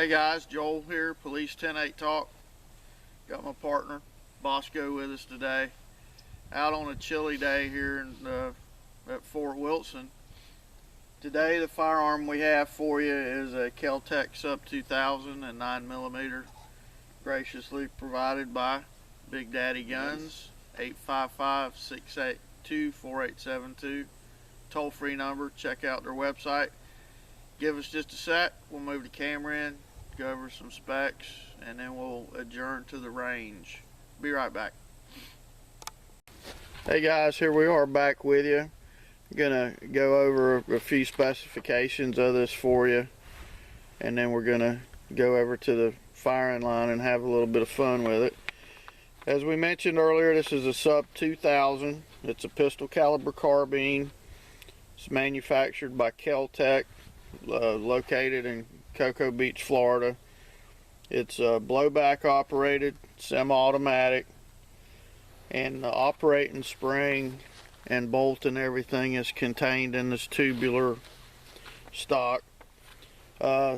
Hey guys, Joel here, Police 10-8 Talk. Got my partner, Bosco, with us today. Out on a chilly day here at Fort Wilson. Today the firearm we have for you is a Keltec Sub-2000 and 9mm, graciously provided by Big Daddy Guns. 855-682-4872. Toll-free number. Check out their website. Give us just a sec. We'll move the camera in, go over some specs, and then we'll adjourn to the range. Be right back. Hey guys, here we are back with you. I'm gonna go over a few specifications of this for you, and then we're gonna go over to the firing line and have a little bit of fun with it. As we mentioned earlier, this is a Sub-2000. It's a pistol caliber carbine. It's manufactured by Keltec, located in Cocoa Beach, Florida. It's blowback operated, semi-automatic, and the operating spring and bolt and everything is contained in this tubular stock.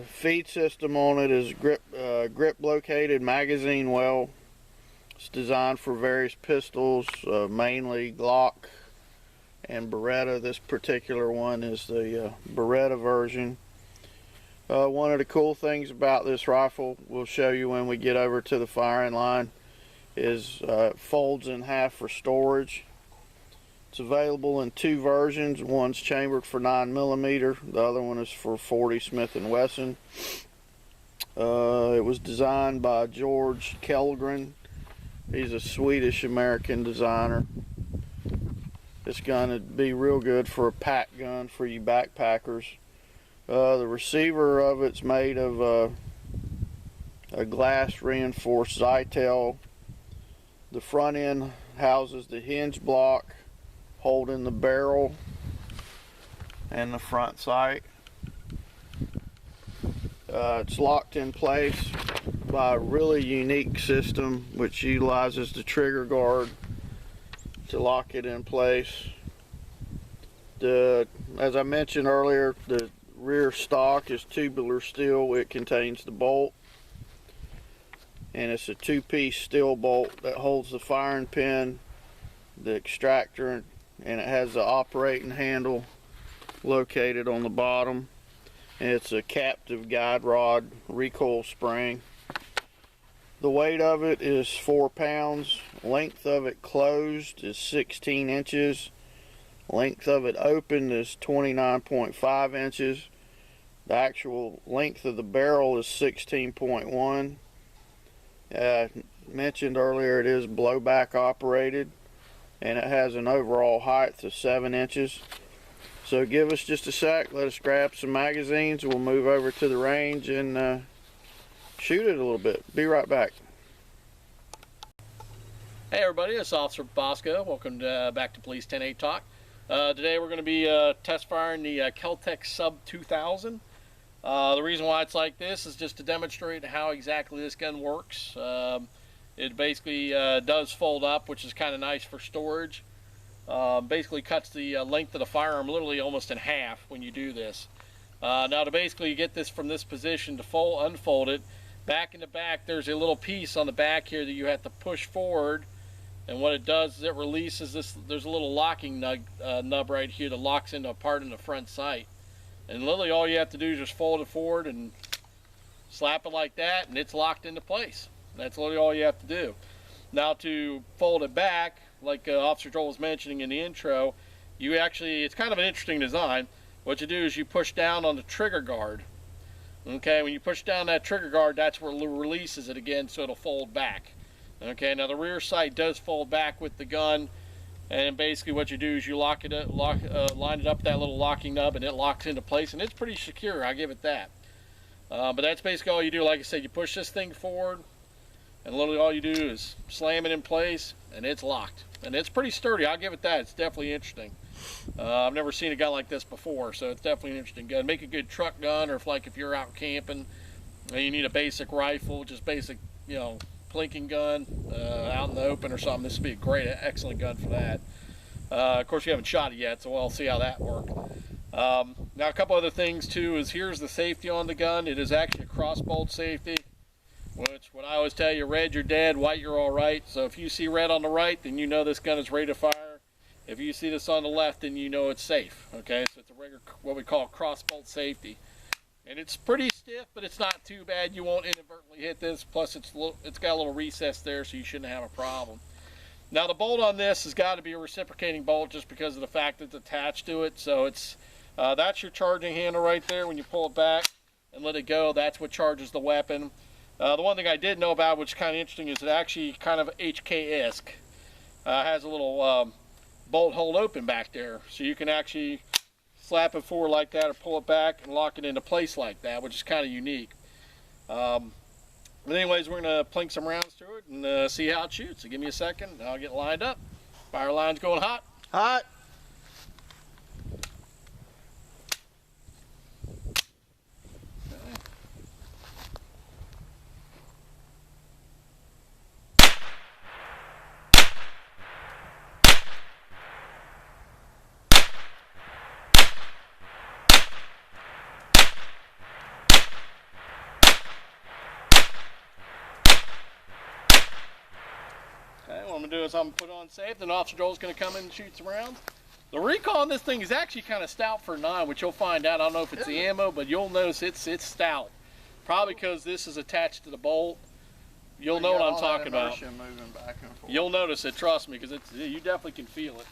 Feed system on it is grip located magazine well. It's designed for various pistols, mainly Glock and Beretta. This particular one is the Beretta version. One of the cool things about this rifle, we'll show you when we get over to the firing line, is it folds in half for storage. It's available in two versions. One's chambered for 9mm, the other one is for 40 Smith & Wesson. It was designed by George Kellgren. He's a Swedish-American designer. This gun would be real good for a pack gun for you backpackers. The receiver of it's made of a glass reinforced Zytel. The front end houses the hinge block holding the barrel and the front sight. It's locked in place by a really unique system which utilizes the trigger guard to lock it in place. As I mentioned earlier, the rear stock is tubular steel. It contains the bolt, and it's a two-piece steel bolt that holds the firing pin, the extractor, and it has the operating handle located on the bottom. And it's a captive guide rod recoil spring. The weight of it is 4 pounds. Length of it closed is 16 inches. Length of it open is 29.5 inches. The actual length of the barrel is 16.1. Mentioned earlier, it is blowback operated, and it has an overall height of 7 inches. So give us just a sec. Let us grab some magazines. We'll move over to the range and shoot it a little bit. Be right back. Hey everybody, it's Officer Bosco. Welcome back to Police 10-8 Talk. Today we're going to be test firing the Keltec Sub-2000. The reason why it's like this is just to demonstrate how exactly this gun works. It basically does fold up, which is kind of nice for storage. Basically cuts the length of the firearm literally almost in half when you do this. Now to basically get this from this position to unfold it, back in the back there's a little piece on the back here that you have to push forward, and what it does is it releases this. There's a little locking nub right here that locks into a part in the front sight, and literally all you have to do is just fold it forward and slap it like that, and it's locked into place. That's literally all you have to do. Now to fold it back, like Officer Joel was mentioning in the intro, it's kind of an interesting design. What you do is you push down on the trigger guard. Okay, when you push down that trigger guard, that's where it releases it again, so it'll fold back. Okay, now the rear sight does fold back with the gun, and basically what you do is you line it up with that little locking nub, and it locks into place, and it's pretty secure, I'll give it that. But that's basically all you do. Like I said, you push this thing forward, and literally all you do is slam it in place, and it's locked. And it's pretty sturdy, I'll give it that. It's definitely interesting. I've never seen a gun like this before, so it's definitely an interesting gun. Make a good truck gun, or if you're out camping and you need a basic rifle, just basic, plinking gun out in the open or something. This would be a great, excellent gun for that. Of course, you haven't shot it yet, so we'll see how that works. Now a couple other things too is here's the safety on the gun. It is actually a crossbolt safety, which when I always tell you, red you're dead, white you're all right. So if you see red on the right, then you know this gun is ready to fire. If you see this on the left, then you know it's safe. Okay, so it's a regular, what we call crossbolt safety, and it's pretty stiff, but it's not too bad. You won't inadvertently hit this. Plus, it's got a little recess there, so you shouldn't have a problem. Now the bolt on this has got to be a reciprocating bolt, just because of the fact that it's attached to it. So it's that's your charging handle right there. When you pull it back and let it go, that's what charges the weapon. The one thing I did know about, which is kind of interesting, is it actually kind of HK-esque. Has a little bolt hold open back there, so you can actually slap it forward like that or pull it back and lock it into place like that, which is kind of unique. But anyways, we're going to plink some rounds through it and see how it shoots. So give me a second, I'll get lined up. Fire line's going hot. Hot. Okay, what I'm going to do is I'm going to put on safe, then Officer Joel's going to come in and shoot some rounds. The recoil on this thing is actually kind of stout for a 9, which you'll find out. I don't know if it's the ammo, but you'll notice it's stout. Probably because this is attached to the bolt. You'll know what I'm talking about. Moving back and forth. You'll notice it, trust me, because you definitely can feel it.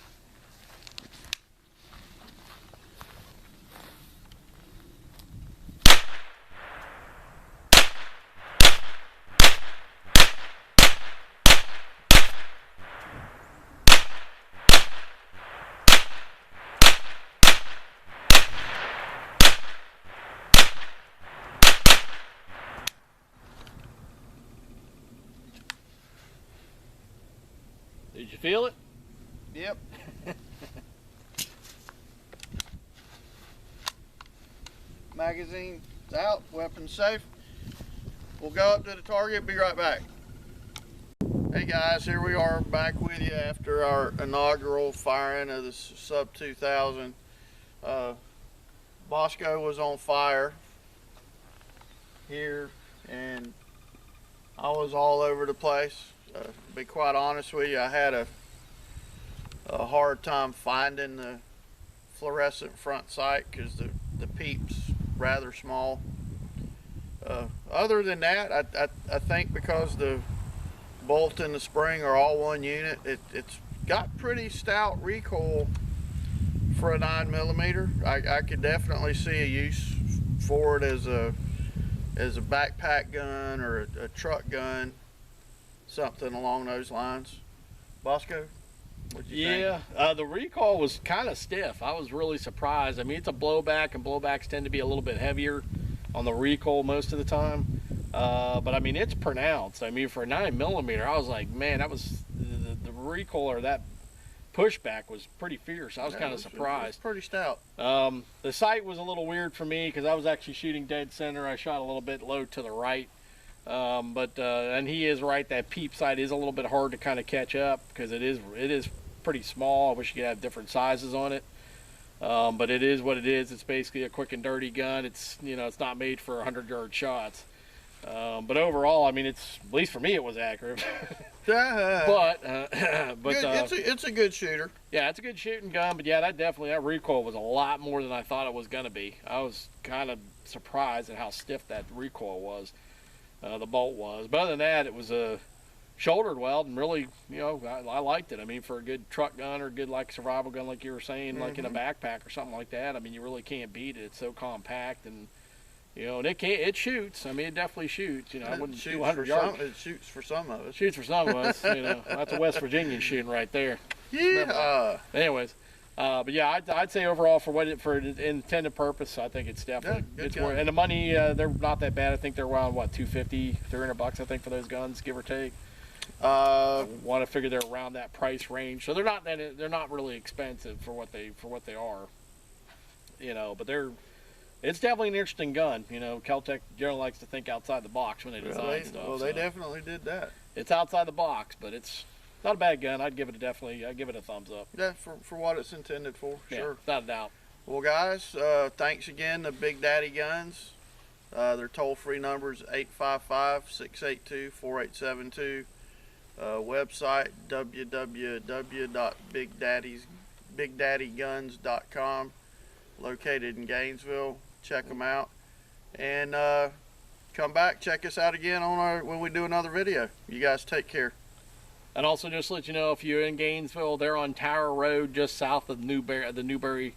Did you feel it? Yep. Magazine's out, weapon safe. We'll go up to the target, be right back. Hey guys, here we are back with you after our inaugural firing of the Sub-2000. Bosco was on fire here and I was all over the place. To be quite honest with you, I had a hard time finding the fluorescent front sight because the peep's rather small. Other than that, I think because the bolt and the spring are all one unit, it's got pretty stout recoil for a 9mm. I could definitely see a use for it as a backpack gun or a truck gun, something along those lines. Bosco, what'd you think? Yeah, the recoil was kind of stiff. I was really surprised. I mean, it's a blowback, and blowbacks tend to be a little bit heavier on the recoil most of the time. But I mean, it's pronounced. I mean, for a 9mm, I was like, man, that was the recoil, or that pushback was pretty fierce. I was kind of surprised. It was pretty stout. The sight was a little weird for me because I was actually shooting dead center. I shot a little bit low to the right. And he is right, that peep sight is a little bit hard to kind of catch up because it is pretty small. I wish you could have different sizes on it. But it is what it is. It's basically a quick and dirty gun. It's, you know, it's not made for 100-yard shots. But overall, I mean, at least for me, it was accurate. but it's a good shooter. Yeah, it's a good shooting gun. But yeah, that recoil was a lot more than I thought it was going to be. I was kind of surprised at how stiff that recoil was. The bolt was. But other than that, it was a shouldered well, and really, you know, I liked it. I mean, for a good truck gun or a good like survival gun, like you were saying, like in a backpack or something like that, I mean, you really can't beat it. It's so compact, and you know, and it shoots. I mean, it definitely shoots. You know, I wouldn't shoot 100 yards. It shoots for some of us. Shoots for some of us. You know, that's a West Virginian shooting right there. Yeah. Anyways. But yeah, I'd say overall for its intended purpose, I think it's definitely it's worth. And the money, they're not that bad. I think they're around what, $250, $300, I think, for those guns, give or take. Want to figure they're around that price range, so they're not really expensive for what they are. You know, but it's definitely an interesting gun. You know, Keltec generally likes to think outside the box when they design stuff. Well, they definitely did that. It's outside the box, but it's not a bad gun. I'd give it a thumbs up. Yeah, for what it's intended for, sure. Without a doubt. Well, guys, thanks again to Big Daddy Guns. Their toll-free number is 855-682-4872. Website www.bigdaddyguns.com. Located in Gainesville. Check them out, and come back, check us out again on when we do another video. You guys take care. And also, just to let you know, if you're in Gainesville, they're on Tower Road, just south of the Newberry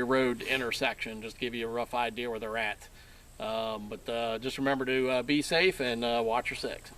Road intersection. Just to give you a rough idea where they're at. But just remember to be safe and watch your six.